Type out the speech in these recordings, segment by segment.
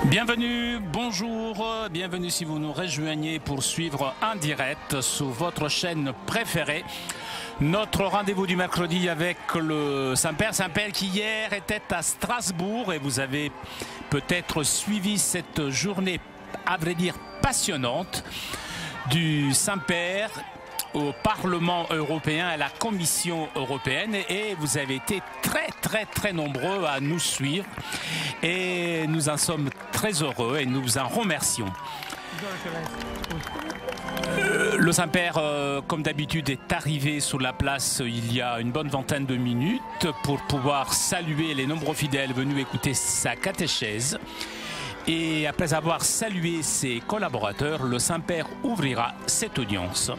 Bienvenue, bonjour, bienvenue si vous nous rejoignez pour suivre en direct sur votre chaîne préférée. Notre rendez-vous du mercredi avec le Saint-Père qui hier était à Strasbourg et vous avez peut-être suivi cette journée, à vrai dire, passionnante du Saint-Père au Parlement européen, à la Commission européenne, et vous avez été très nombreux à nous suivre et nous en sommes très heureux et nous vous en remercions. Le Saint-Père, comme d'habitude, est arrivé sur la place il y a une bonne vingtaine de minutes pour pouvoir saluer les nombreux fidèles venus écouter sa catéchèse. Et après avoir salué ses collaborateurs, le Saint-Père ouvrira cette audience.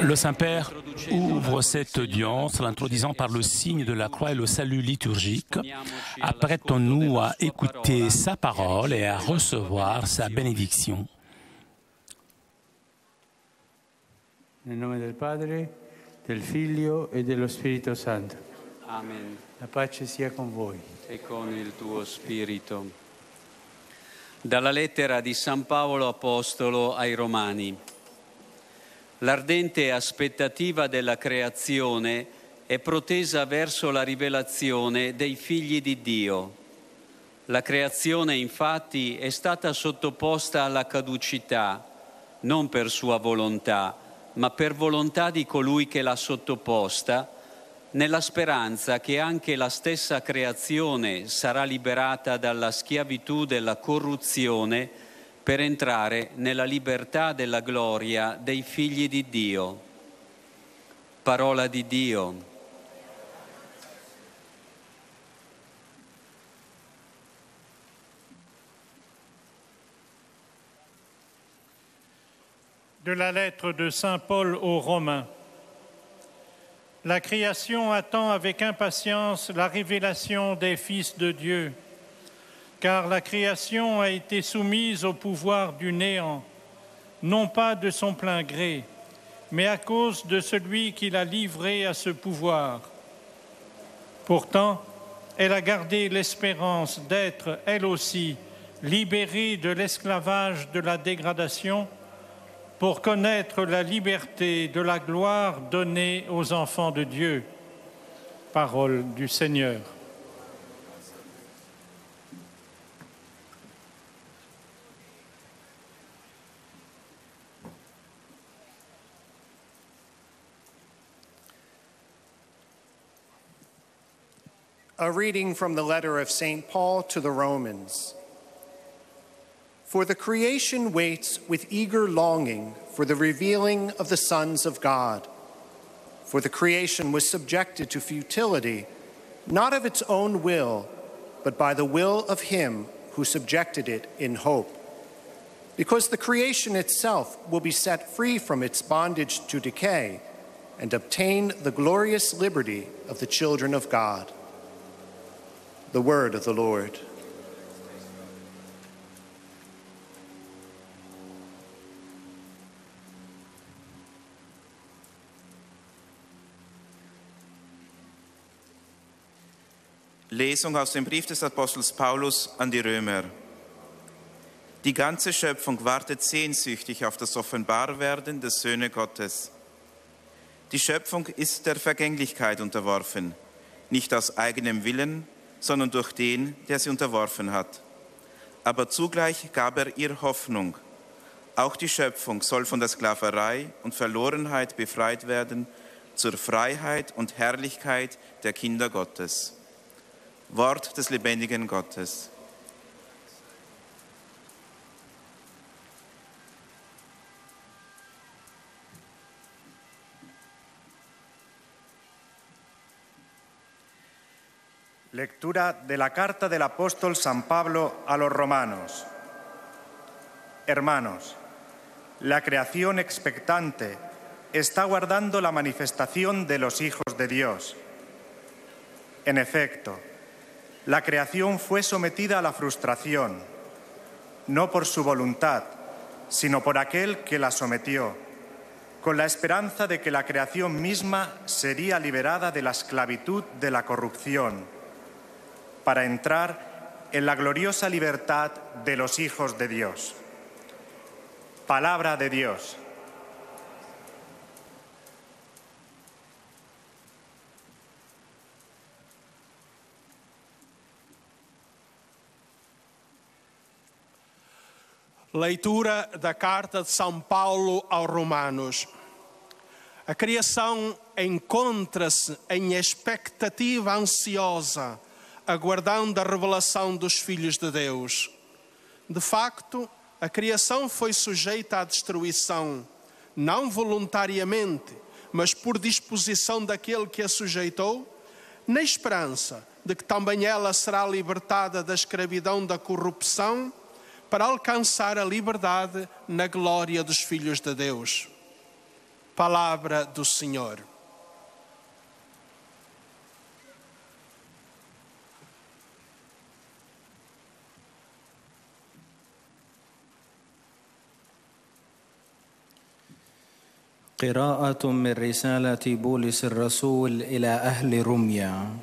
Le Saint-Père ouvre cette audience l'introduisant par le signe de la croix et le salut liturgique. Apprêtons-nous à écouter sa parole et à recevoir sa bénédiction. Nel nome del Padre, del Figlio e dello Spirito Santo. Amen. La pace sia con voi. E con il tuo spirito. Dalla lettera di San Paolo Apostolo ai Romani. L'ardente aspettativa della creazione è protesa verso la rivelazione dei figli di Dio. La creazione, infatti, è stata sottoposta alla caducità, non per sua volontà, ma per volontà di colui che l'ha sottoposta, nella speranza che anche la stessa creazione sarà liberata dalla schiavitù della corruzione per entrare nella libertà della gloria dei figli di Dio. Parola di Dio. De la lettre de Saint Paul aux Romains. La création attend avec impatience la révélation des fils de Dieu, car la création a été soumise au pouvoir du néant, non pas de son plein gré, mais à cause de celui qui l'a livrée à ce pouvoir. Pourtant, elle a gardé l'espérance d'être, elle aussi, libérée de l'esclavage de la dégradation, pour connaître la liberté de la gloire donnée aux enfants de Dieu. Parole du Seigneur. A reading from the letter of St. Paul to the Romans. For the creation waits with eager longing for the revealing of the sons of God. For the creation was subjected to futility, not of its own will, but by the will of him who subjected it in hope. Because the creation itself will be set free from its bondage to decay and obtain the glorious liberty of the children of God. The word of the Lord. Lesung aus dem Brief des Apostels Paulus an die Römer. Die ganze Schöpfung wartet sehnsüchtig auf das Offenbarwerden der Söhne Gottes. Die Schöpfung ist der Vergänglichkeit unterworfen, nicht aus eigenem Willen, sondern durch den, der sie unterworfen hat. Aber zugleich gab er ihr Hoffnung. Auch die Schöpfung soll von der Sklaverei und Verlorenheit befreit werden zur Freiheit und Herrlichkeit der Kinder Gottes. Wort des lebendigen Gottes. Lectura de la carta del apóstol San Pablo a los romanos. Hermanos, la creación expectante está aguardando la manifestación de los hijos de Dios. En efecto, la creación fue sometida a la frustración, no por su voluntad, sino por aquel que la sometió, con la esperanza de que la creación misma sería liberada de la esclavitud de la corrupción, para entrar en la gloriosa libertad de los hijos de Dios. Palabra de Dios. Leitura da carta de São Paulo aos Romanos. A criação encontra-se em expectativa ansiosa, aguardando a revelação dos filhos de Deus. De facto, a criação foi sujeita à destruição, não voluntariamente, mas por disposição daquele que a sujeitou, na esperança de que também ela será libertada da escravidão da corrupção, para alcançar a liberdade na glória dos filhos de Deus. Palavra do Senhor. قراءة من رسالة بولس الرسول إلى أهل روميا.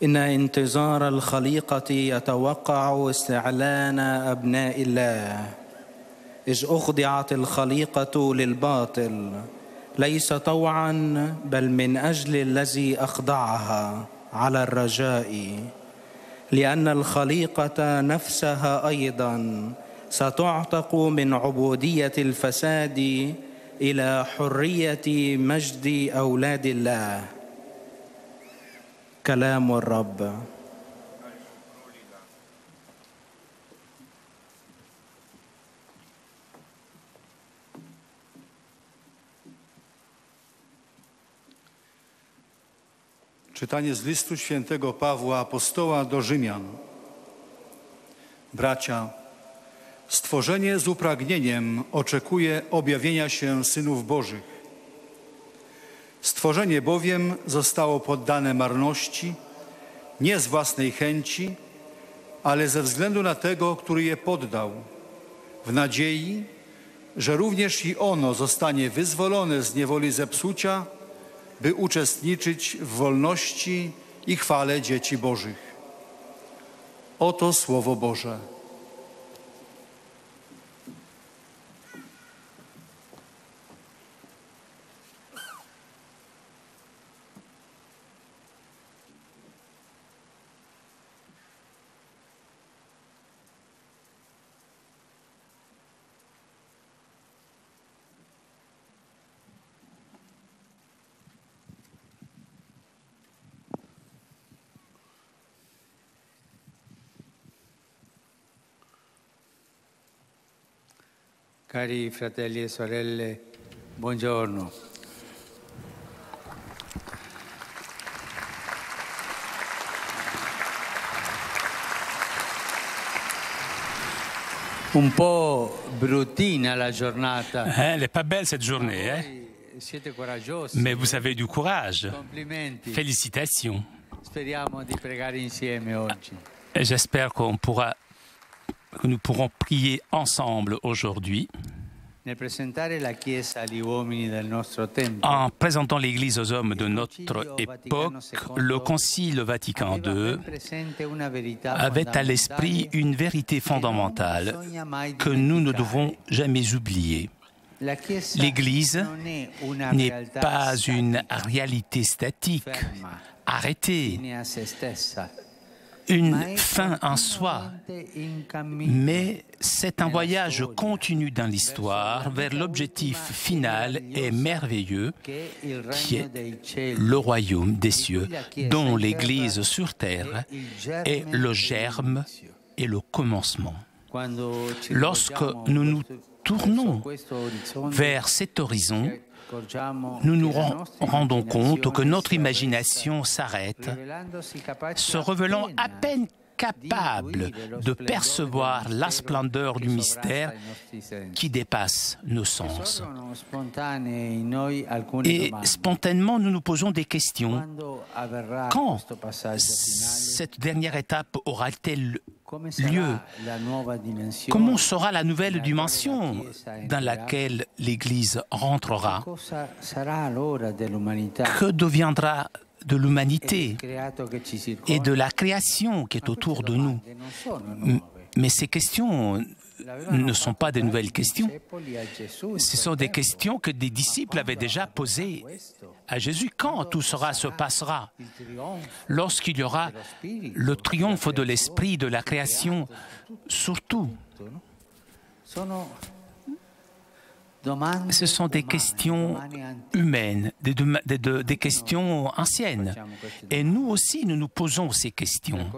إن انتظار الخليقة يتوقع استعلان أبناء الله، إذ أخضعت الخليقة للباطل ليس طوعا بل من أجل الذي أخضعها على الرجاء، لأن الخليقة نفسها أيضا ستعتق من عبودية الفساد إلى حرية مجد أولاد الله. كلام الرب. Czytanie z listu świętego Pawła apostoła do Rzymian. Bracia, stworzenie z upragnieniem oczekuje objawienia się synów Bożych. Stworzenie bowiem zostało poddane marności, nie z własnej chęci, ale ze względu na tego, który je poddał, w nadziei, że również i ono zostanie wyzwolone z niewoli zepsucia, by uczestniczyć w wolności i chwale dzieci Bożych. Oto Słowo Boże. Cari fratelli e sorelle, buongiorno. Un po' bruttina la giornata. Elle n'est pas belle cette journée, hein? Siete coraggiosi. Mais vous avez du courage. Complimenti. Félicitations. Speriamo di pregare insieme oggi. Et j'espère que nous pourrons prier ensemble aujourd'hui. En présentant l'Église aux hommes de notre époque, le Concile Vatican II avait à l'esprit une vérité fondamentale que nous ne devons jamais oublier. L'Église n'est pas une réalité statique, arrêtée, une fin en soi, mais c'est un voyage continu dans l'histoire vers l'objectif final et merveilleux qui est le royaume des cieux, dont l'Église sur terre est le germe et le commencement. Lorsque nous nous tournons vers cet horizon, nous nous rendons compte que notre imagination s'arrête, se révélant à peine capable de percevoir la splendeur du mystère qui dépasse nos sens. Et spontanément, nous nous posons des questions. Quand cette dernière étape aura-t-elle lieu? Comment sera la nouvelle dimension dans laquelle l'Église rentrera? Que deviendra de l'humanité et de la création qui est autour de nous? Mais ces questions ne sont pas de nouvelles questions. Ce sont des questions que des disciples avaient déjà posées à Jésus. Quand tout cela se passera? Lorsqu'il y aura le triomphe de l'esprit de la création, surtout. Ce sont des questions humaines, des questions anciennes. Et nous aussi, nous nous posons ces questions.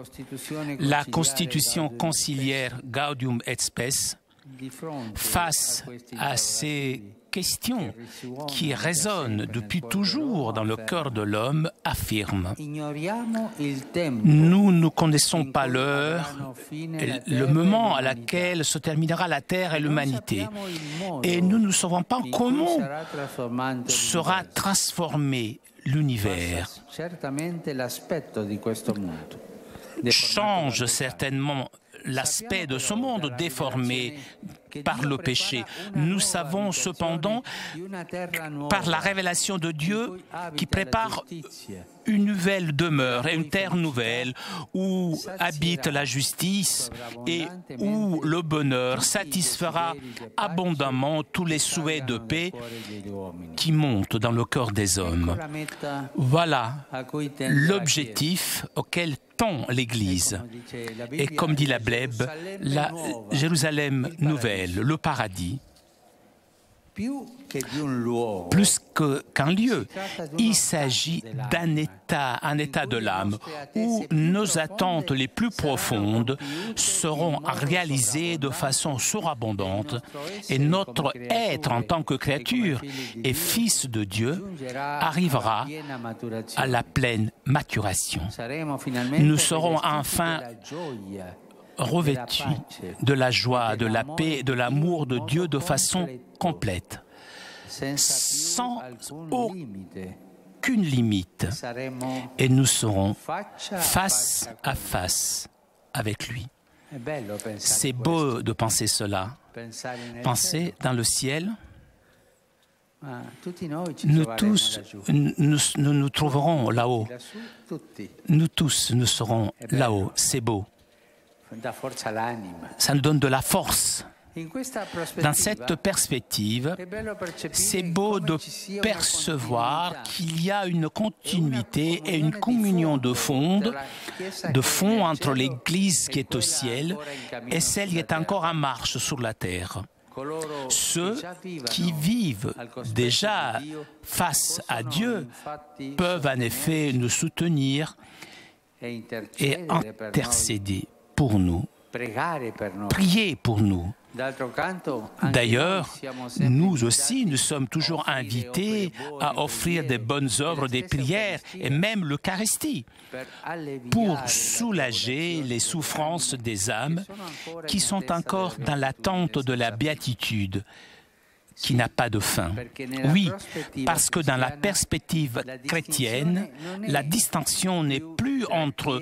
La constitution conciliaire Gaudium et Spes, face à ces questions qui résonnent depuis toujours dans le cœur de l'homme, affirme: nous ne connaissons pas l'heure, le moment à laquelle se terminera la terre et l'humanité, et nous ne savons pas comment sera transformé l'univers. Change certainement l'aspect de ce monde déformé par le péché. Nous savons cependant, par la révélation de Dieu, qui prépare une nouvelle demeure et une terre nouvelle où habite la justice et où le bonheur satisfera abondamment tous les souhaits de paix qui montent dans le cœur des hommes. Voilà l'objectif auquel tend l'Église. Et comme dit la Bleb, la Jérusalem nouvelle, le paradis, plus qu'un lieu, il s'agit d'un état de l'âme où nos attentes les plus profondes seront réalisées de façon surabondante et notre être en tant que créature et fils de Dieu arrivera à la pleine maturation. Nous serons enfin revêtus de la joie, de la paix et de l'amour de Dieu de façon complète, sans aucune limite, et nous serons face à face avec lui. C'est beau de penser cela. Penser dans le ciel. Nous tous, nous trouverons là-haut. Nous tous, nous serons là-haut. C'est beau. Ça nous donne de la force. Dans cette perspective, c'est beau de percevoir qu'il y a une continuité et une communion de fond entre l'Église qui est au ciel et celle qui est encore en marche sur la terre. Ceux qui vivent déjà face à Dieu peuvent en effet nous soutenir et intercéder pour nous, prier pour nous. D'ailleurs, nous aussi, nous sommes toujours invités à offrir des bonnes œuvres, des prières et même l'Eucharistie pour soulager les souffrances des âmes qui sont encore dans l'attente de la béatitude, qui n'a pas de fin. Oui, parce que dans la perspective chrétienne, la distinction n'est plus entre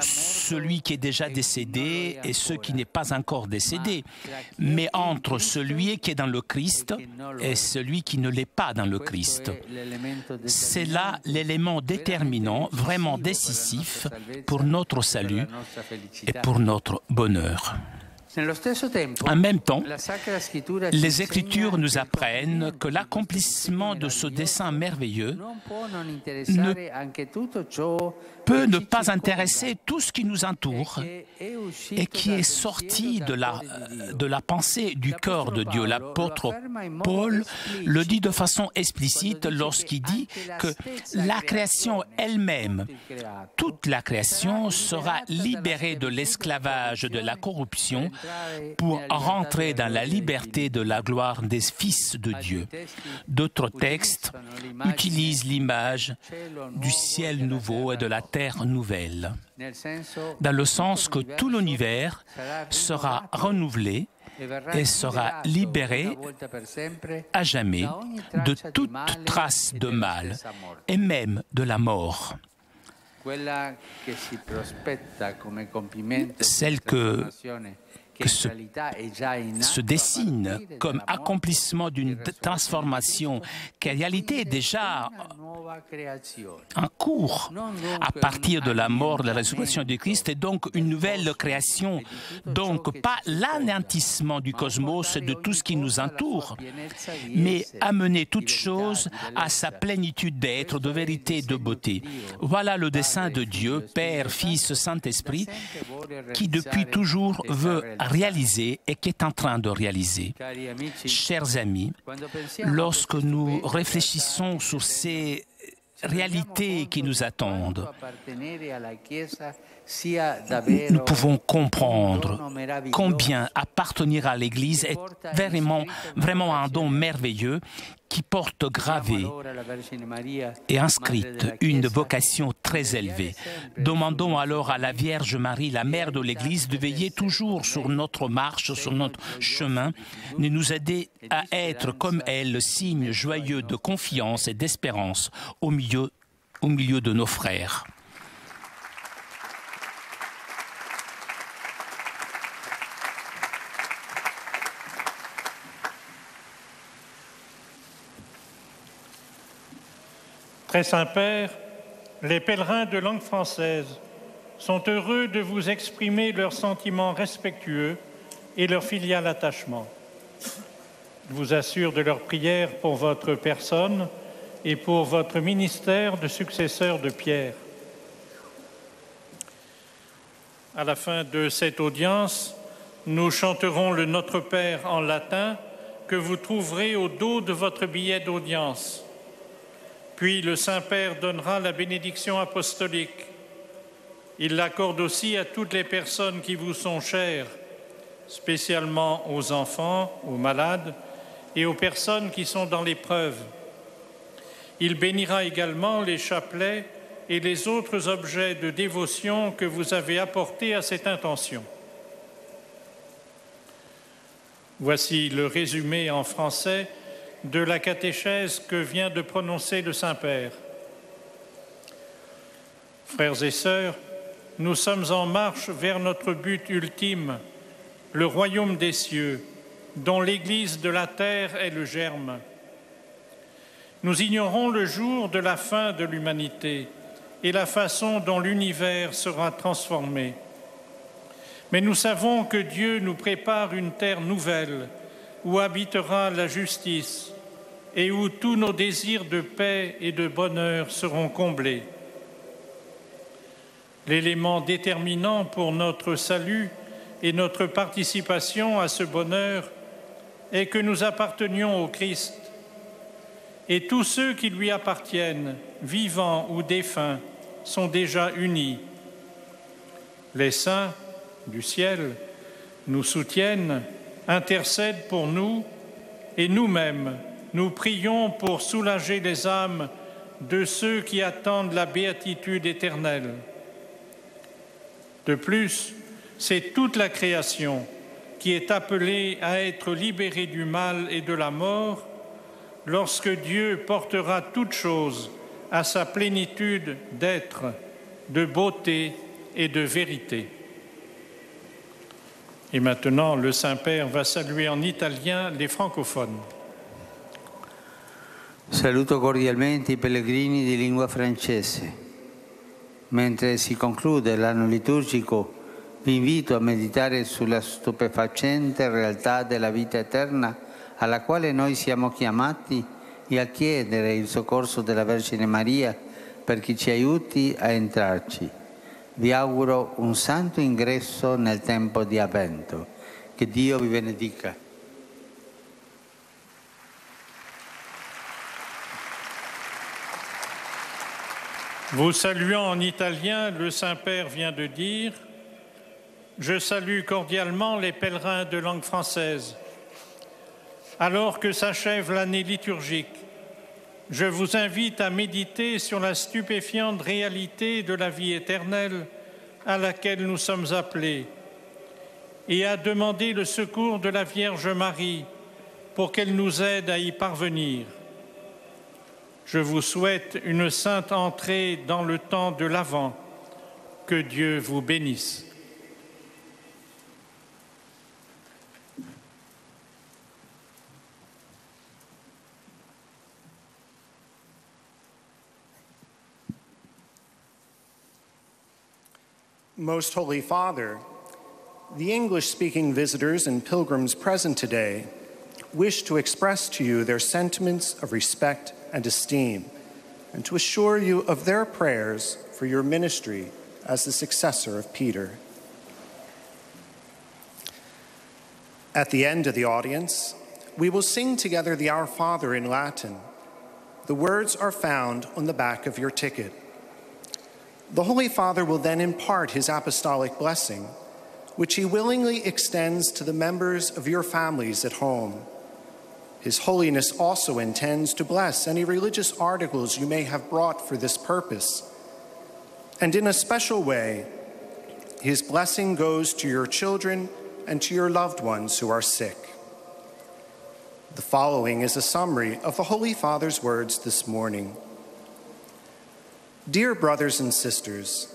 celui qui est déjà décédé et ceux qui n'est pas encore décédé, mais entre celui qui est dans le Christ et celui qui ne l'est pas dans le Christ. C'est là l'élément déterminant, vraiment décisif pour notre salut et pour notre bonheur. En même temps, les Écritures nous apprennent que l'accomplissement de ce dessein merveilleux ne peut ne pas intéresser tout ce qui nous entoure et qui est sorti de la pensée du cœur de Dieu. L'apôtre Paul le dit de façon explicite lorsqu'il dit que la création elle-même, toute la création sera libérée de l'esclavage, de la corruption, pour rentrer dans la liberté de la gloire des fils de Dieu. D'autres textes utilisent l'image du ciel nouveau et de la terre nouvelle, dans le sens que tout l'univers sera renouvelé et sera libéré à jamais de toute trace de mal et même de la mort. Celle que se dessine comme accomplissement d'une transformation qui en réalité est déjà en cours à partir de la mort, de la résurrection du Christ, et donc une nouvelle création. Donc pas l'anéantissement du cosmos et de tout ce qui nous entoure, mais amener toute chose à sa plénitude d'être, de vérité et de beauté. Voilà le dessein de Dieu, Père, Fils, Saint-Esprit, qui depuis toujours veut réaliser et qui est en train de réaliser. Chers amis, lorsque nous réfléchissons sur ces réalités qui nous attendent, nous pouvons comprendre combien appartenir à l'Église est vraiment un don merveilleux qui porte gravée et inscrite une vocation très élevée. Demandons alors à la Vierge Marie, la mère de l'Église, de veiller toujours sur notre marche, sur notre chemin, de nous aider à être comme elle, le signe joyeux de confiance et d'espérance au milieu de nos frères. Très Saint-Père, les pèlerins de langue française sont heureux de vous exprimer leurs sentiments respectueux et leur filial attachement. Ils vous assurent de leur prière pour votre personne et pour votre ministère de successeur de Pierre. À la fin de cette audience, nous chanterons le Notre Père en latin que vous trouverez au dos de votre billet d'audience. Puis le Saint-Père donnera la bénédiction apostolique. Il l'accorde aussi à toutes les personnes qui vous sont chères, spécialement aux enfants, aux malades et aux personnes qui sont dans l'épreuve. Il bénira également les chapelets et les autres objets de dévotion que vous avez apportés à cette intention. Voici le résumé en français de la catéchèse que vient de prononcer le Saint-Père. Frères et sœurs, nous sommes en marche vers notre but ultime, le royaume des cieux, dont l'Église de la terre est le germe. Nous ignorons le jour de la fin de l'humanité et la façon dont l'univers sera transformé. Mais nous savons que Dieu nous prépare une terre nouvelle où habitera la justice et où tous nos désirs de paix et de bonheur seront comblés. L'élément déterminant pour notre salut et notre participation à ce bonheur est que nous appartenions au Christ, et tous ceux qui lui appartiennent, vivants ou défunts, sont déjà unis. Les saints du ciel nous soutiennent, intercèdent pour nous, et nous-mêmes, nous prions pour soulager les âmes de ceux qui attendent la béatitude éternelle. De plus, c'est toute la création qui est appelé à être libéré du mal et de la mort, lorsque Dieu portera toutes choses à sa plénitude d'être, de beauté et de vérité. Et maintenant, le Saint-Père va saluer en italien les francophones. Saluto cordialmente i pellegrini di lingua francese. Mentre si conclude l'anno liturgico, vi invito a meditare sulla stupefacente realtà della vita eterna alla quale noi siamo chiamati e a chiedere il soccorso della Vergine Maria perché ci aiuti a entrarci. Vi auguro un santo ingresso nel tempo di Avvento. Che Dio vi benedica. Vous saluant en italien, le Saint-Père vient de dire « Je salue cordialement les pèlerins de langue française. Alors que s'achève l'année liturgique, je vous invite à méditer sur la stupéfiante réalité de la vie éternelle à laquelle nous sommes appelés et à demander le secours de la Vierge Marie pour qu'elle nous aide à y parvenir. Je vous souhaite une sainte entrée dans le temps de l'Avent. Que Dieu vous bénisse. Most Holy Father, the English-speaking visitors and pilgrims present today wish to express to you their sentiments of respect and esteem, and to assure you of their prayers for your ministry as the successor of Peter. At the end of the audience, we will sing together the Our Father in Latin. The words are found on the back of your ticket. The Holy Father will then impart his apostolic blessing, which he willingly extends to the members of your families at home. His Holiness also intends to bless any religious articles you may have brought for this purpose. And in a special way, his blessing goes to your children and to your loved ones who are sick. The following is a summary of the Holy Father's words this morning. Dear brothers and sisters,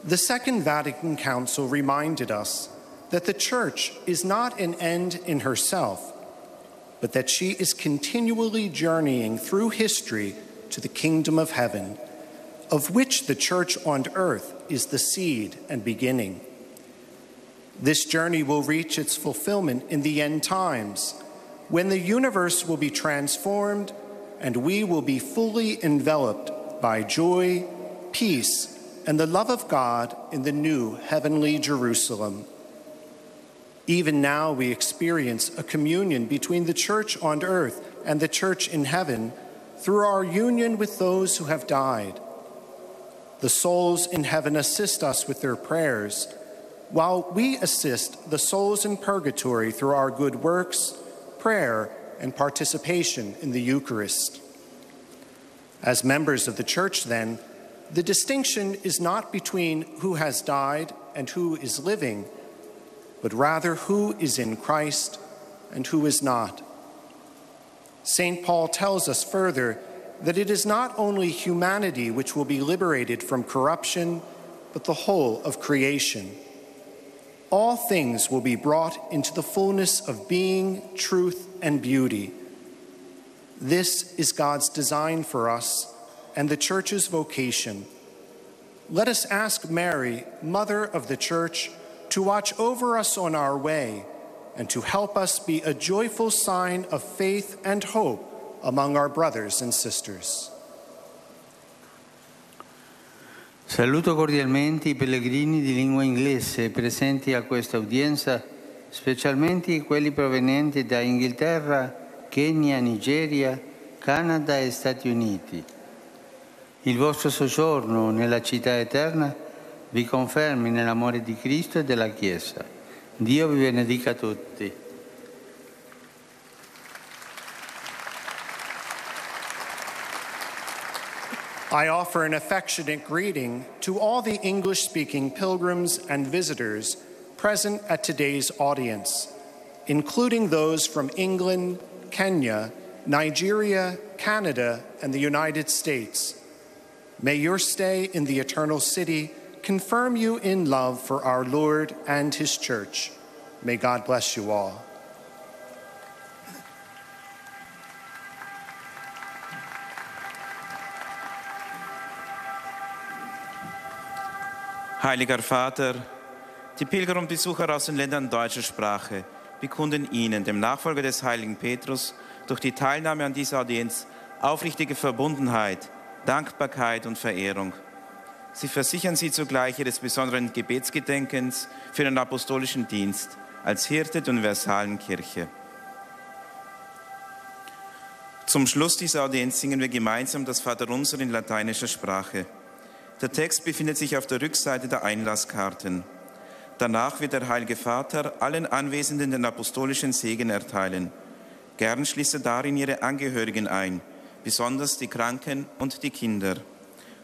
the Second Vatican Council reminded us that the Church is not an end in herself, but that she is continually journeying through history to the kingdom of heaven, of which the Church on earth is the seed and beginning. This journey will reach its fulfillment in the end times, when the universe will be transformed and we will be fully enveloped by joy, peace, and the love of God in the new heavenly Jerusalem. Even now we experience a communion between the Church on earth and the Church in heaven through our union with those who have died. The souls in heaven assist us with their prayers, while we assist the souls in purgatory through our good works, prayer, and participation in the Eucharist. As members of the Church, then, the distinction is not between who has died and who is living, but rather who is in Christ and who is not. St. Paul tells us further that it is not only humanity which will be liberated from corruption, but the whole of creation. All things will be brought into the fullness of being, truth, and beauty. This is God's design for us and the Church's vocation. Let us ask Mary, Mother of the Church, to watch over us on our way and to help us be a joyful sign of faith and hope among our brothers and sisters. Saluto cordialmente i pellegrini di lingua inglese presenti a questa udienza, specialmente quelli provenienti da Inghilterra, Kenya, Nigeria, Canada e Stati Uniti. Il vostro soggiorno nella città eterna vi confermi nell'amore di Cristo e della Chiesa. Dio vi benedica tutti. I offer an affectionate greeting to all the English-speaking pilgrims and visitors present at today's audience, including those from England, Kenya, Nigeria, Canada, and the United States. May your stay in the Eternal City confirm you in love for our Lord and His Church. May God bless you all. Heiliger Vater, die Pilger und Besucher aus den Ländern deutscher Sprache bekunden Ihnen, dem Nachfolger des heiligen Petrus, durch die Teilnahme an dieser Audienz aufrichtige Verbundenheit, Dankbarkeit und Verehrung. Sie versichern Sie zugleich Ihres besonderen Gebetsgedenkens für den apostolischen Dienst als Hirte der universalen Kirche. Zum Schluss dieser Audienz singen wir gemeinsam das Vaterunser in lateinischer Sprache. Der Text befindet sich auf der Rückseite der Einlasskarten. Danach wird der Heilige Vater allen Anwesenden den apostolischen Segen erteilen. Gern schließt er darin ihre Angehörigen ein, besonders die Kranken und die Kinder.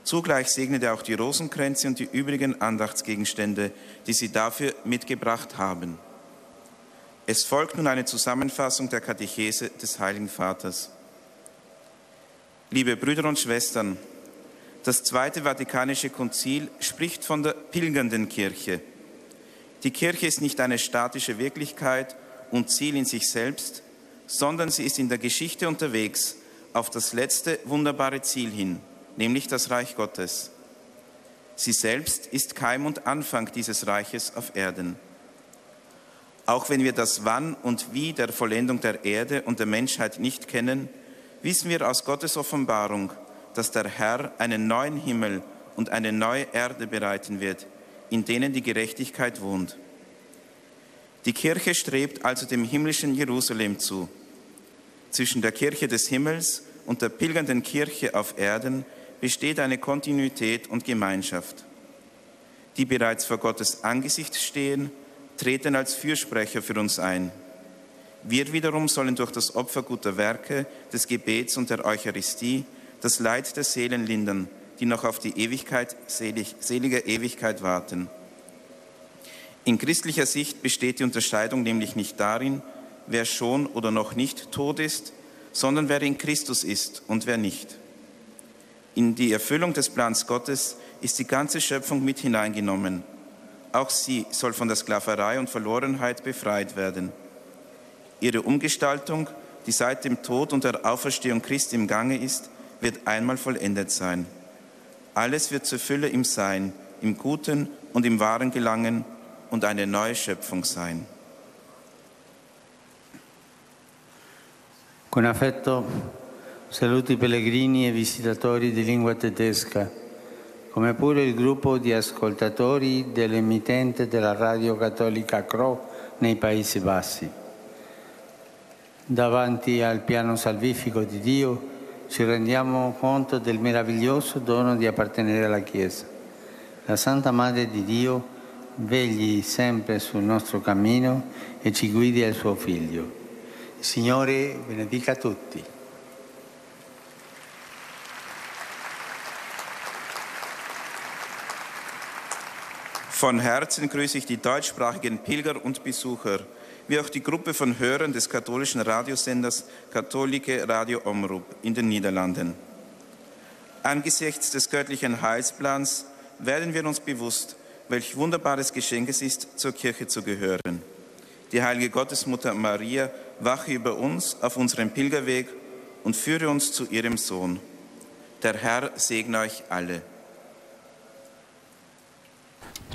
Zugleich segnet er auch die Rosenkränze und die übrigen Andachtsgegenstände, die sie dafür mitgebracht haben. Es folgt nun eine Zusammenfassung der Katechese des Heiligen Vaters. Liebe Brüder und Schwestern, das Zweite Vatikanische Konzil spricht von der pilgernden Kirche. Die Kirche ist nicht eine statische Wirklichkeit und Ziel in sich selbst, sondern sie ist in der Geschichte unterwegs auf das letzte wunderbare Ziel hin, nämlich das Reich Gottes. Sie selbst ist Keim und Anfang dieses Reiches auf Erden. Auch wenn wir das Wann und Wie der Vollendung der Erde und der Menschheit nicht kennen, wissen wir aus Gottes Offenbarung, dass der Herr einen neuen Himmel und eine neue Erde bereiten wird, in denen die Gerechtigkeit wohnt. Die Kirche strebt also dem himmlischen Jerusalem zu. Zwischen der Kirche des Himmels und der pilgernden Kirche auf Erden besteht eine Kontinuität und Gemeinschaft. Die bereits vor Gottes Angesicht stehen, treten als Fürsprecher für uns ein. Wir wiederum sollen durch das Opfer guter Werke, des Gebets und der Eucharistie das Leid der Seelen lindern, die noch auf die Ewigkeit, selige Ewigkeit warten. In christlicher Sicht besteht die Unterscheidung nämlich nicht darin, wer schon oder noch nicht tot ist, sondern wer in Christus ist und wer nicht. In die Erfüllung des Plans Gottes ist die ganze Schöpfung mit hineingenommen. Auch sie soll von der Sklaverei und Verlorenheit befreit werden. Ihre Umgestaltung, die seit dem Tod und der Auferstehung Christi im Gange ist, wird einmal vollendet sein. Alles wird zur Fülle im Sein, im Guten und im Wahren gelangen und eine neue Schöpfung sein. Con affetto saluto i pellegrini e visitatori di lingua tedesca, come pure il gruppo di ascoltatori dell'emittente della radio cattolica CRO nei Paesi Bassi. Davanti al piano salvifico di Dio ci rendiamo conto del meraviglioso dono di appartenere alla Chiesa. La Santa Madre di Dio vegli sempre sul nostro cammino e ci guidi al suo Figlio. Il Signore benedica tutti. Von Herzen grüße ich die deutschsprachigen Pilger und Besucher, wie auch die Gruppe von Hörern des katholischen Radiosenders Katholische Radio Omroep in den Niederlanden. Angesichts des göttlichen Heilsplans werden wir uns bewusst, welch wunderbares Geschenk es ist, zur Kirche zu gehören. Die heilige Gottesmutter Maria wache über uns auf unserem Pilgerweg und führe uns zu ihrem Sohn. Der Herr segne euch alle.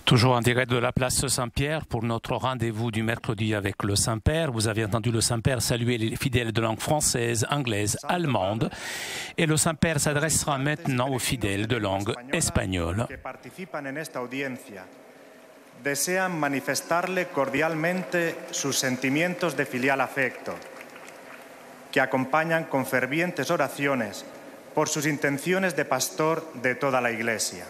Toujours en direct de la place Saint-Pierre pour notre rendez-vous du mercredi avec le Saint-Père. Vous avez entendu le Saint-Père saluer les fidèles de langue française, anglaise, allemande. Et le Saint-Père s'adressera maintenant aux fidèles de langue espagnole. Que participan en esta audiencia desean manifestarle cordialmente sus sentimientos de filial afecto, que acompañan con fervientes oraciones por sus intenciones de pastor de toda la Iglesia.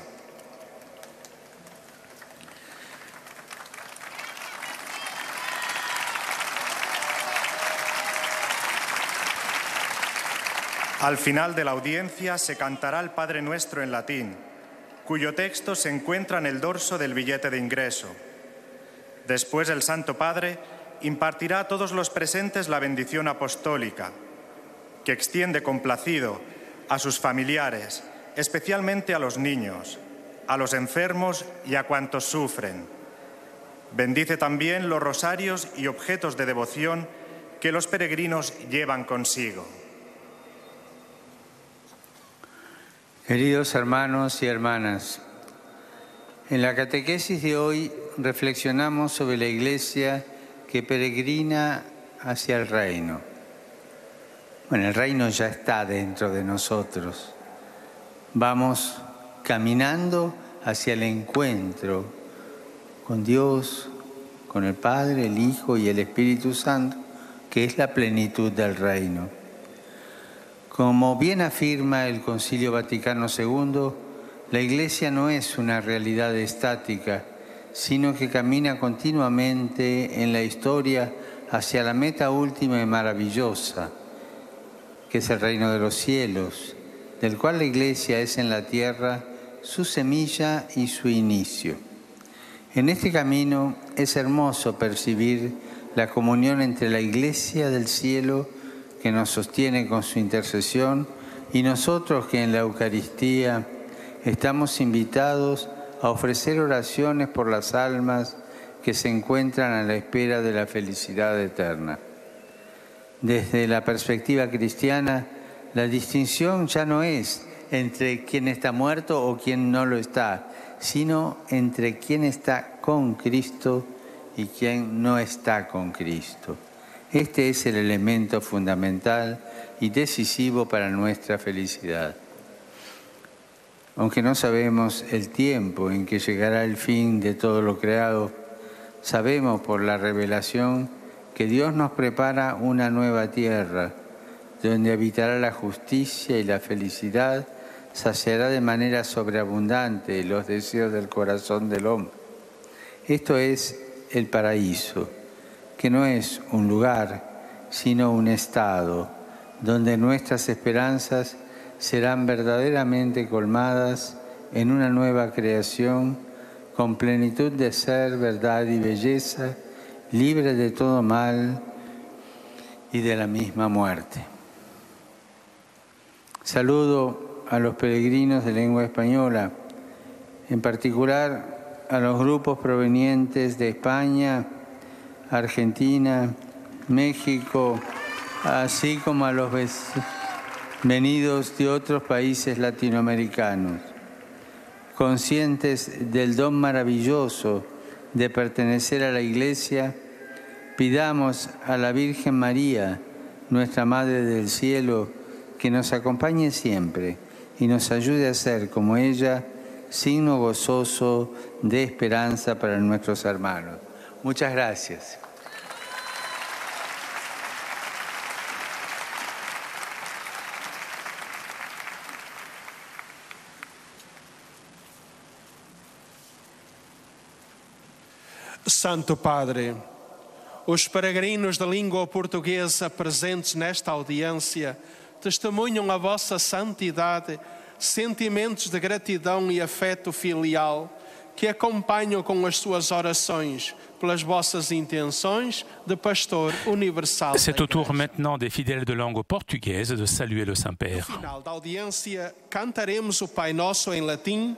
Al final de la audiencia se cantará el Padre Nuestro en latín, cuyo texto se encuentra en el dorso del billete de ingreso. Después el Santo Padre impartirá a todos los presentes la bendición apostólica, que extiende complacido a sus familiares, especialmente a los niños, a los enfermos y a cuantos sufren. Bendice también los rosarios y objetos de devoción que los peregrinos llevan consigo. Queridos hermanos y hermanas, en la catequesis de hoy reflexionamos sobre la Iglesia que peregrina hacia el reino. Bueno, el reino ya está dentro de nosotros. Vamos caminando hacia el encuentro con Dios, con el Padre, el Hijo y el Espíritu Santo, que es la plenitud del reino. Como bien afirma el Concilio Vaticano II, la Iglesia no es una realidad estática, sino que camina continuamente en la historia hacia la meta última y maravillosa, que es el reino de los cielos, del cual la Iglesia es en la tierra su semilla y su inicio. En este camino es hermoso percibir la comunión entre la Iglesia del cielo, que nos sostiene con su intercesión, y nosotros que en la Eucaristía estamos invitados a ofrecer oraciones por las almas que se encuentran a la espera de la felicidad eterna. Desde la perspectiva cristiana, la distinción ya no es entre quien está muerto o quien no lo está, sino entre quien está con Cristo y quien no está con Cristo. Este es el elemento fundamental y decisivo para nuestra felicidad. Aunque no sabemos el tiempo en que llegará el fin de todo lo creado, sabemos por la revelación que Dios nos prepara una nueva tierra, donde habitará la justicia y la felicidad, saciará de manera sobreabundante los deseos del corazón del hombre. Esto es el paraíso, que no es un lugar, sino un estado, donde nuestras esperanzas serán verdaderamente colmadas en una nueva creación, con plenitud de ser, verdad y belleza, libre de todo mal y de la misma muerte. Saludo a los peregrinos de lengua española, en particular a los grupos provenientes de España, Argentina, México, así como a los venidos de otros países latinoamericanos, conscientes del don maravilloso de pertenecer a la Iglesia. Pidamos a la Virgen María, nuestra Madre del Cielo, que nos acompañe siempre y nos ayude a ser, como ella, signo gozoso de esperanza para nuestros hermanos. Muchas gracias. Santo Padre, os peregrinos da língua portuguesa presentes nesta audiência testemunham a vossa santidade, sentimentos de gratidão e afeto filial que acompanham com as suas orações pelas vossas intenções de pastor universal. C'est au tour maintenant des fidèles de langue portugaise de saluer le Saint-Père. No final da audiência, cantaremos o Pai Nosso em latim,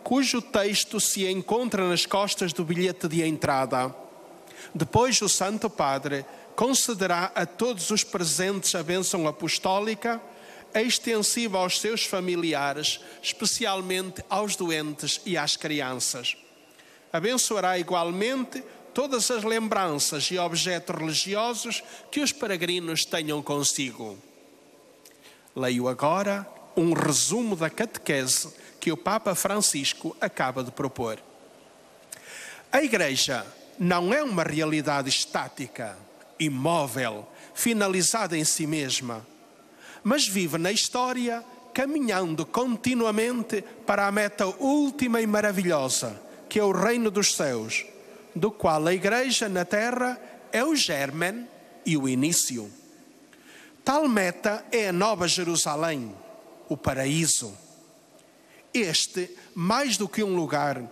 cujo texto se encontra nas costas do bilhete de entrada. Depois, o Santo Padre concederá a todos os presentes a bênção apostólica, extensiva aos seus familiares, especialmente aos doentes e às crianças. Abençoará igualmente todas as lembranças e objetos religiosos que os peregrinos tenham consigo. Leio agora um resumo da catequese que o Papa Francisco acaba de propor. A Igreja não é uma realidade estática, imóvel, finalizada em si mesma, mas vive na história, caminhando continuamente para a meta última e maravilhosa, que é o reino dos céus, do qual a Igreja na terra é o germen e o início. Tal meta é a Nova Jerusalém, o paraíso. Este, mais do que um lugar,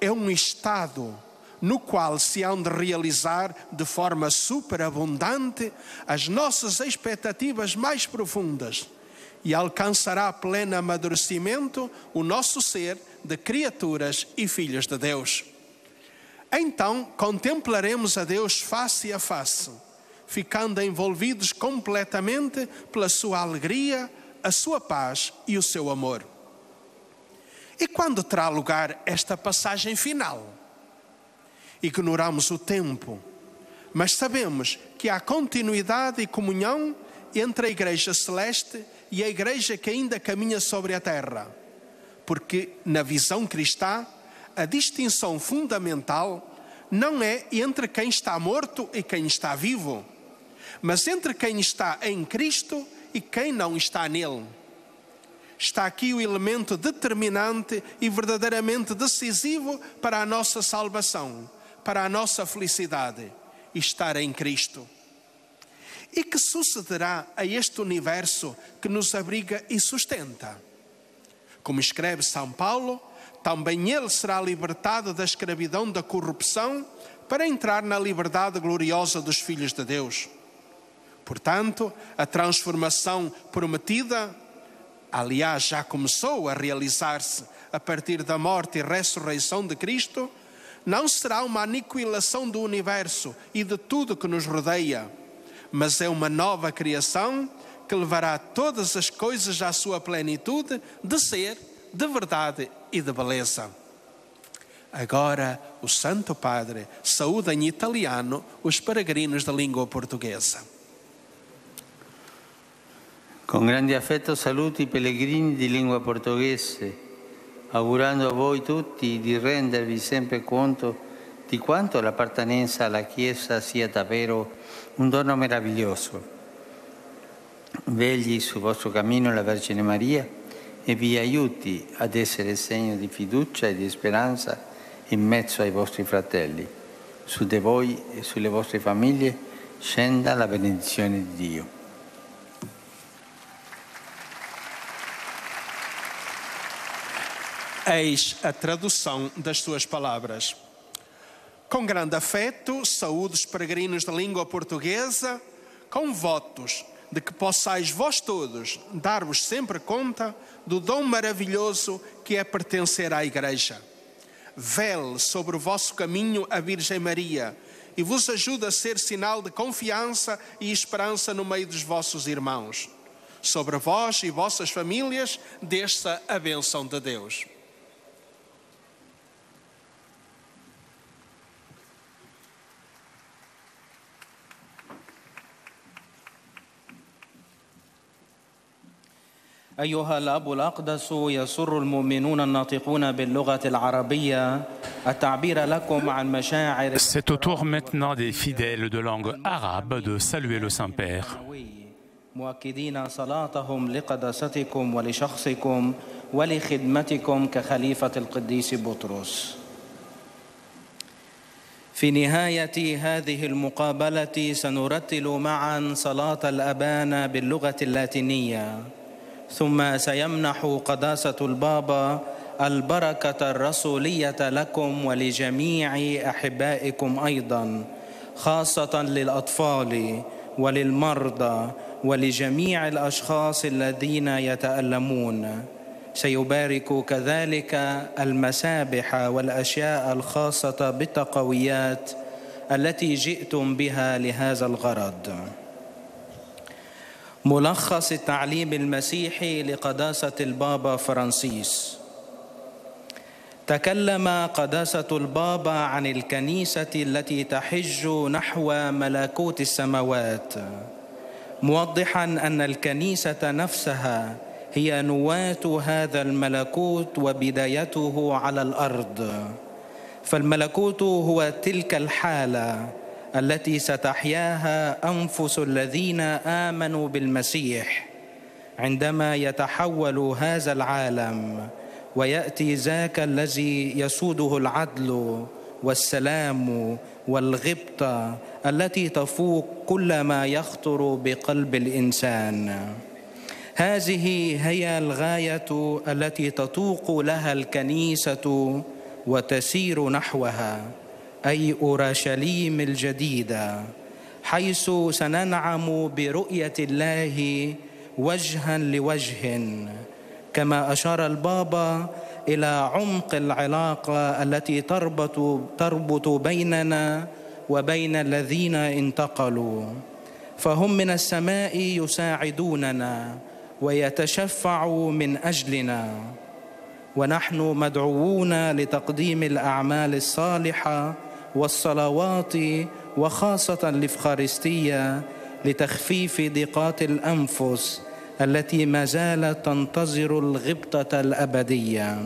é um estado no qual se hão de realizar de forma superabundante as nossas expectativas mais profundas e alcançará pleno amadurecimento o nosso ser de criaturas e filhos de Deus. Então contemplaremos a Deus face a face, ficando envolvidos completamente pela sua alegria, a sua paz e o seu amor. E quando terá lugar esta passagem final? Ignoramos o tempo, mas sabemos que há continuidade e comunhão entre a Igreja Celeste e a Igreja que ainda caminha sobre a terra, porque na visão cristã a distinção fundamental não é entre quem está morto e quem está vivo, mas entre quem está em Cristo e quem não está nele. Está aqui o elemento determinante e verdadeiramente decisivo para a nossa salvação, para a nossa felicidade, estar em Cristo. E que sucederá a este universo que nos abriga e sustenta? Como escreve São Paulo, também ele será libertado da escravidão da corrupção para entrar na liberdade gloriosa dos filhos de Deus. Portanto, a transformação prometida, aliás, já começou a realizar-se a partir da morte e ressurreição de Cristo, não será uma aniquilação do universo e de tudo que nos rodeia, mas é uma nova criação que levará todas as coisas à sua plenitude de ser, de verdade e de beleza. Agora, o Santo Padre saúda em italiano os peregrinos da língua portuguesa. Con grande affetto saluto i pellegrini di lingua portoghese, augurando a voi tutti di rendervi sempre conto di quanto l'appartenenza alla Chiesa sia davvero un dono meraviglioso. Vegli sul vostro cammino la Vergine Maria e vi aiuti ad essere segno di fiducia e di speranza in mezzo ai vostri fratelli. Su di voi e sulle vostre famiglie scenda la benedizione di Dio. Eis a tradução das suas palavras. Com grande afeto, saúdo os peregrinos da língua portuguesa, com votos de que possais vós todos dar-vos sempre conta do dom maravilhoso que é pertencer à Igreja. Vele sobre o vosso caminho a Virgem Maria e vos ajude a ser sinal de confiança e esperança no meio dos vossos irmãos. Sobre vós e vossas famílias desça a bênção de Deus. أيها الأب الأقدس يسر المؤمنون الناطقون باللغة العربية التعبير لكم عن مشاعر. C'est au tour maintenant des fidèles de langue arabe de saluer le Saint-Père. مؤكدين صلاتهم لقداستكم ولشخصكم ولخدمتكم كخليفة القديس بطرس. في نهاية هذه المقابلة سنرتل معا صلاة الأبانا باللغة اللاتينية، ثم سيمنح قداسة البابا البركة الرسولية لكم ولجميع أحبائكم أيضا، خاصة للأطفال وللمرضى ولجميع الأشخاص الذين يتألمون. سيبارك كذلك المسابح والأشياء الخاصة بالتقويات التي جئتم بها لهذا الغرض. ملخص التعليم المسيحي لقداسة البابا فرانسيس. تكلم قداسة البابا عن الكنيسة التي تحج نحو ملكوت السماوات، موضحا أن الكنيسة نفسها هي نواة هذا الملكوت وبدايته على الأرض. فالملكوت هو تلك الحالة التي ستحياها أنفس الذين آمنوا بالمسيح عندما يتحول هذا العالم ويأتي ذاك الذي يسوده العدل والسلام والغبطة التي تفوق كل ما يخطر بقلب الإنسان. هذه هي الغاية التي تتوق لها الكنيسة وتسير نحوها، أي أورشليم الجديدة، حيث سننعم برؤية الله وجها لوجه، كما أشار البابا إلى عمق العلاقة التي تربط بيننا وبين الذين انتقلوا، فهم من السماء يساعدوننا ويتشفعوا من أجلنا، ونحن مدعوون لتقديم الأعمال الصالحة والصلوات، وخاصة الإفخارستية، لتخفيف ضيقات الأنفس التي ما زالت تنتظر الغبطة الأبدية.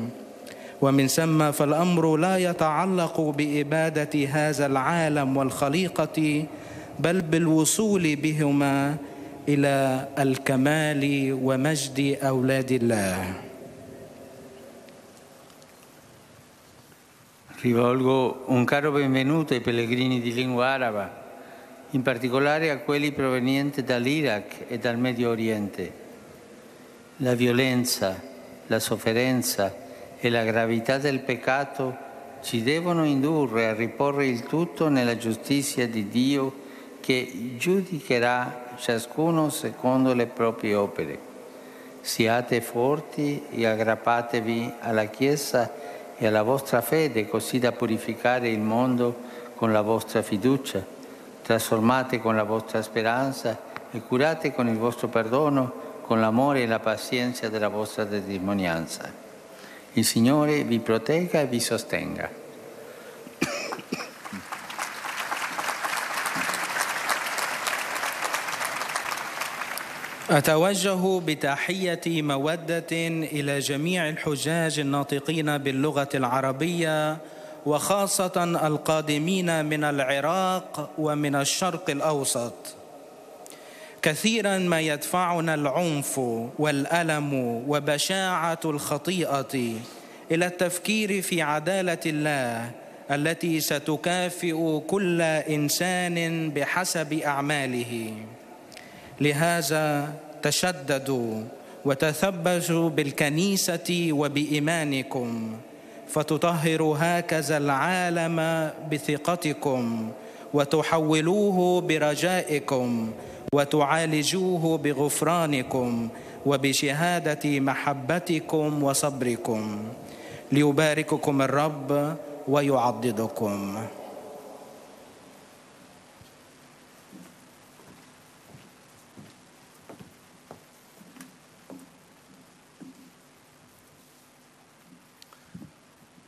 ومن ثم فالأمر لا يتعلق بإبادة هذا العالم والخليقة، بل بالوصول بهما إلى الكمال ومجد أولاد الله. Rivolgo un caro benvenuto ai pellegrini di lingua araba, in particolare a quelli provenienti dall'Iraq e dal Medio Oriente. La violenza, la sofferenza e la gravità del peccato ci devono indurre a riporre il tutto nella giustizia di Dio, che giudicherà ciascuno secondo le proprie opere. Siate forti e aggrappatevi alla Chiesa e alla vostra fede, così da purificare il mondo con la vostra fiducia. Trasformate con la vostra speranza e curate con il vostro perdono, con l'amore e la pazienza della vostra testimonianza. Il Signore vi protegga e vi sostenga. أتوجه بتحية مودة إلى جميع الحجاج الناطقين باللغة العربية، وخاصة القادمين من العراق ومن الشرق الأوسط. كثيرا ما يدفعنا العنف والألم وبشاعة الخطيئة إلى التفكير في عدالة الله التي ستكافئ كل إنسان بحسب أعماله. لهذا تشددوا وتثبتوا بالكنيسة وبإيمانكم، فتطهروا هكذا العالم بثقتكم، وتحولوه برجائكم، وتعالجوه بغفرانكم وبشهادة محبتكم وصبركم. ليبارككم الرب ويعضدكم.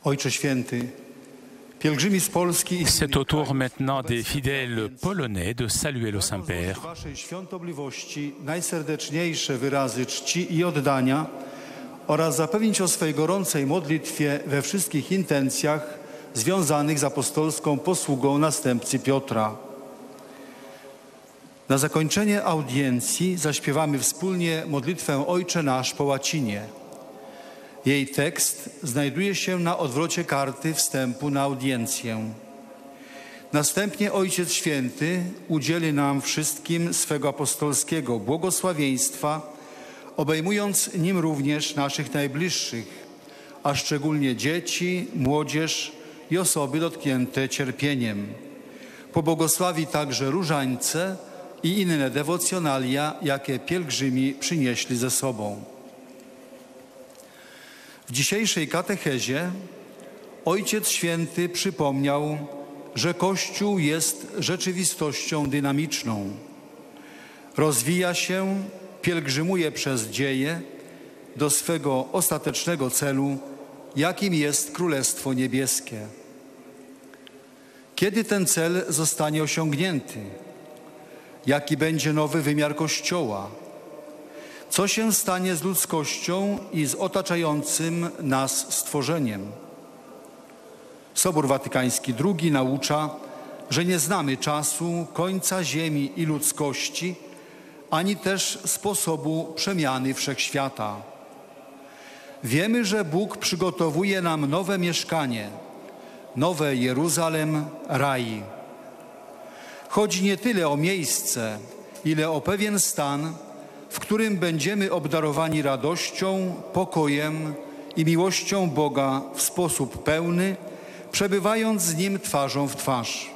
Ojcze Święty, pielgrzymi z Polski i C'est au tour maintenant des fidèles polonais de saluer le Saint-Père. Waszej świątobliwości najserdeczniejsze wyrazy czci i oddania oraz zapewnić o swej gorącej modlitwie we wszystkich intencjach związanych z apostolską posługą następcy Piotra. Na zakończenie audiencji zaśpiewamy wspólnie modlitwę Ojcze Nasz po łacinie. Jej tekst znajduje się na odwrocie karty wstępu na audiencję. Następnie Ojciec Święty udzieli nam wszystkim swego apostolskiego błogosławieństwa, obejmując nim również naszych najbliższych, a szczególnie dzieci, młodzież i osoby dotknięte cierpieniem. Pobłogosławi także różańce i inne dewocjonalia, jakie pielgrzymi przynieśli ze sobą. W dzisiejszej katechezie Ojciec Święty przypomniał, że Kościół jest rzeczywistością dynamiczną. Rozwija się, pielgrzymuje przez dzieje do swego ostatecznego celu, jakim jest Królestwo Niebieskie. Kiedy ten cel zostanie osiągnięty? Jaki będzie nowy wymiar Kościoła? Co się stanie z ludzkością i z otaczającym nas stworzeniem? Sobór Watykański II naucza, że nie znamy czasu, końca ziemi i ludzkości, ani też sposobu przemiany wszechświata. Wiemy, że Bóg przygotowuje nam nowe mieszkanie, nowe Jeruzalem, raj. Chodzi nie tyle o miejsce, ile o pewien stan, w którym będziemy obdarowani radością, pokojem i miłością Boga w sposób pełny, przebywając z Nim twarzą w twarz.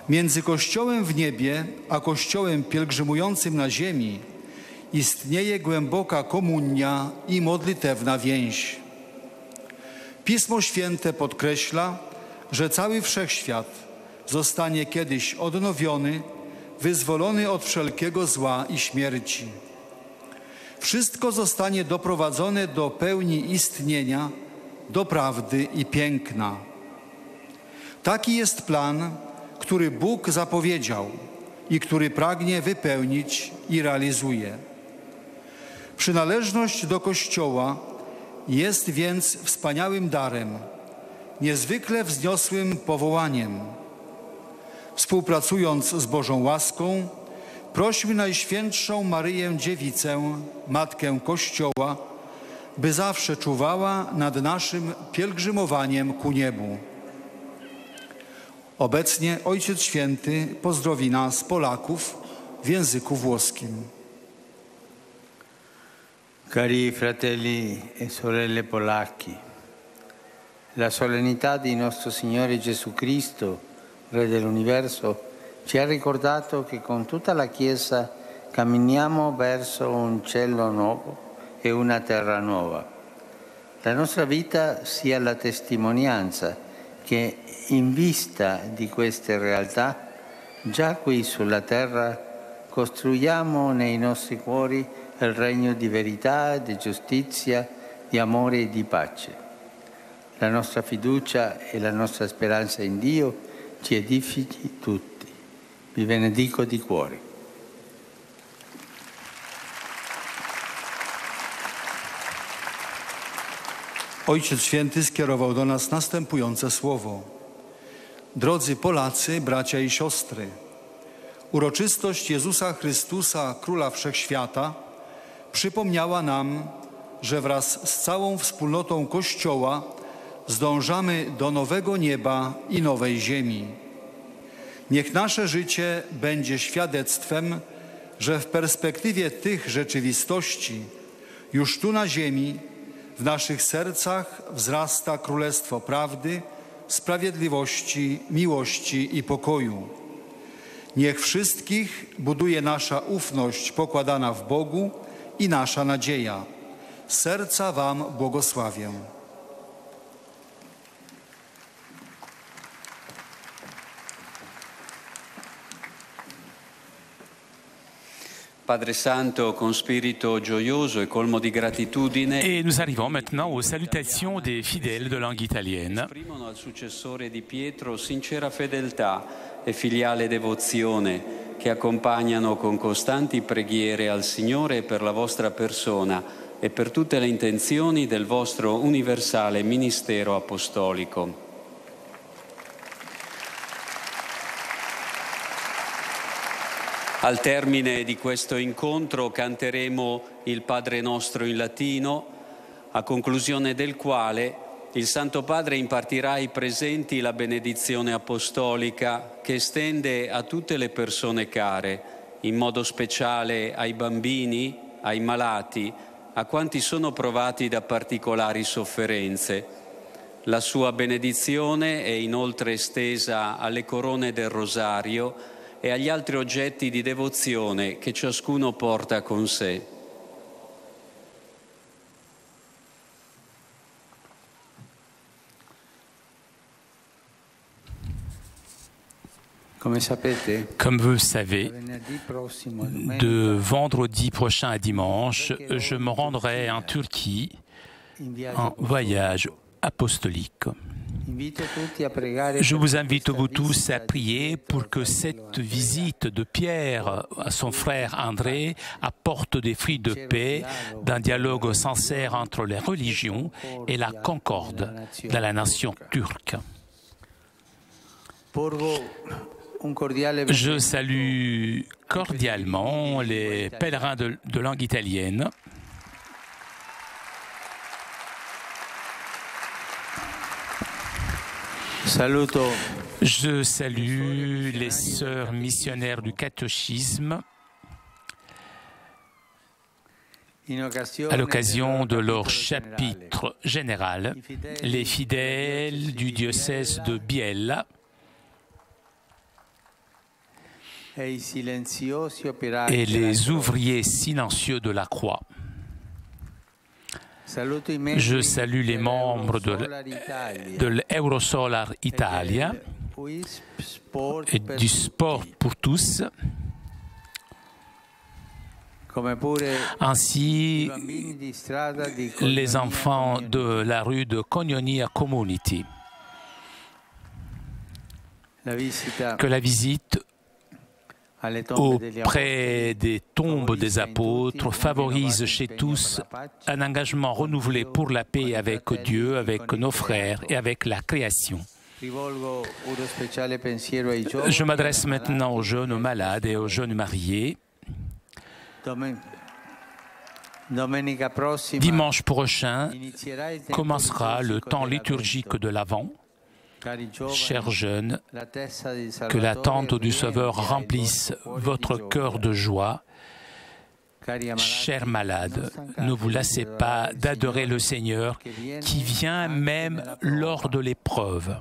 Między Kościołem w niebie a Kościołem pielgrzymującym na ziemi istnieje głęboka komunia i modlitewna więź. Pismo Święte podkreśla, że cały wszechświat zostanie kiedyś odnowiony, wyzwolony od wszelkiego zła i śmierci. Wszystko zostanie doprowadzone do pełni istnienia, do prawdy i piękna. Taki jest plan, który Bóg zapowiedział i który pragnie wypełnić i realizuje. Przynależność do Kościoła jest więc wspaniałym darem, niezwykle wzniosłym powołaniem. Współpracując z Bożą łaską, prośmy Najświętszą Maryję Dziewicę, Matkę Kościoła, by zawsze czuwała nad naszym pielgrzymowaniem ku niebu. Obecnie Ojciec Święty pozdrowi nas, Polaków, w języku włoskim. Cari fratelli e sorelle polacchi, la solennità di nostro Signore Gesù Cristo, Re dell'universo, ci ha ricordato che con tutta la Chiesa camminiamo verso un cielo nuovo e una terra nuova. La nostra vita sia la testimonianza che in vista di queste realtà, già qui sulla terra, costruiamo nei nostri cuori il regno di verità, di giustizia, di amore e di pace. La nostra fiducia e la nostra speranza in Dio ci edifichi tutti. Vi benedico di cuore. Ojciec Święty skierował do nas następujące słowo. Drodzy Polacy, bracia i siostry, uroczystość Jezusa Chrystusa, Króla Wszechświata, przypomniała nam, że wraz z całą wspólnotą Kościoła zdążamy do nowego nieba i nowej ziemi. Niech nasze życie będzie świadectwem, że w perspektywie tych rzeczywistości już tu na ziemi w naszych sercach wzrasta Królestwo Prawdy, Sprawiedliwości, Miłości i Pokoju. Niech wszystkich buduje nasza ufność pokładana w Bogu i nasza nadzieja. Z serca Wam błogosławię. Padre Santo, con spirito gioioso e colmo di gratitudine, Et nous arrivons maintenant aux salutations des fidèles de langue italienne. esprimono al successore di Pietro sincera fedeltà e filiale devozione che accompagnano con costanti preghiere al Signore per la vostra persona e per tutte le intenzioni del vostro universale ministero apostolico. Al termine di questo incontro canteremo il Padre Nostro in latino, a conclusione del quale il Santo Padre impartirà ai presenti la benedizione apostolica che estende a tutte le persone care, in modo speciale ai bambini, ai malati, a quanti sono provati da particolari sofferenze. La sua benedizione è inoltre estesa alle corone del rosario e agli altri oggetti di devozione che ciascuno porta con sé. Comme vous le savez, de vendredi prochain à dimanche, je me rendrai en Turquie en voyage apostolique. Je vous invite vous tous à prier pour que cette visite de Pierre à son frère André apporte des fruits de paix, d'un dialogue sincère entre les religions et la concorde dans la nation turque. Je salue cordialement les pèlerins de langue italienne. Je salue les sœurs missionnaires du catéchisme. À l'occasion de leur chapitre général, les fidèles du diocèse de Biella et les ouvriers silencieux de la Croix. Je salue les membres de l'Eurosolar Italia et du Sport pour tous, ainsi les enfants de la rue de Cognonia Community. Que la visite auprès des tombes des apôtres favorise chez tous un engagement renouvelé pour la paix avec Dieu, avec nos frères et avec la création. Je m'adresse maintenant aux jeunes malades et aux jeunes mariés. Dimanche prochain commencera le temps liturgique de l'Avent. Chers jeunes, que l'attente du Sauveur remplisse votre cœur de joie. Chers malades, ne vous lassez pas d'adorer le Seigneur qui vient même lors de l'épreuve.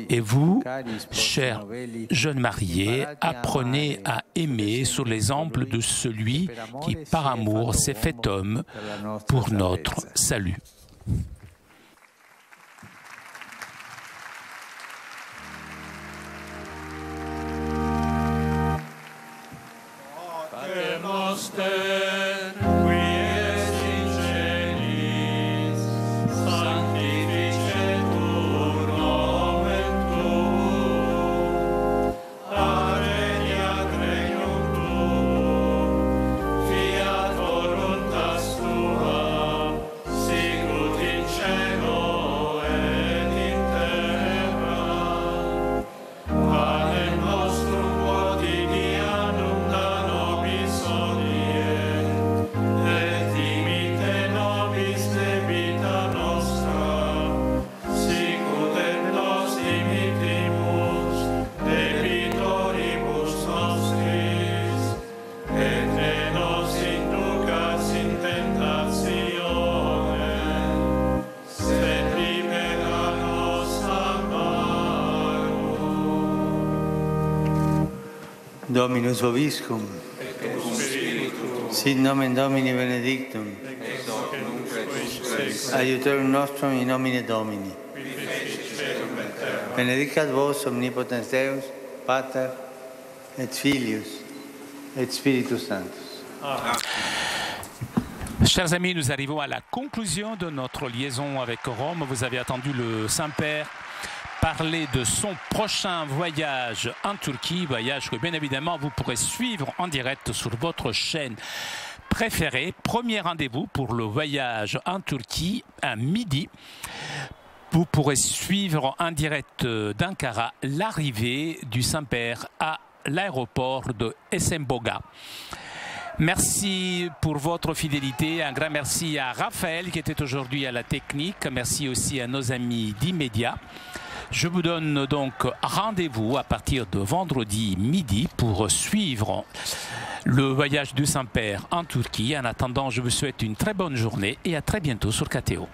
Et vous, chers jeunes mariés, apprenez à aimer sur l'exemple de celui qui, par amour, s'est fait homme pour notre salut. Dominus vobiscum, sit nomen Domini benedictum, aiutorium nostrum in nomine Domini. Benedicat vos omnipotens Deus, Pater, et Filius, et Spiritus Sanctus. Chers amis, nous arrivons à la conclusion de notre liaison avec Rome. Vous avez entendu le Saint-Père parler de son prochain voyage en Turquie, voyage que bien évidemment vous pourrez suivre en direct sur votre chaîne préférée. Premier rendez-vous pour le voyage en Turquie à midi. Vous pourrez suivre en direct d'Ankara l'arrivée du Saint-Père à l'aéroport de Esenboga. Merci pour votre fidélité. Un grand merci à Raphaël qui était aujourd'hui à la technique. Merci aussi à nos amis d'Immédiat. Je vous donne donc rendez-vous à partir de vendredi midi pour suivre le voyage du Saint-Père en Turquie. En attendant, je vous souhaite une très bonne journée et à très bientôt sur KTO.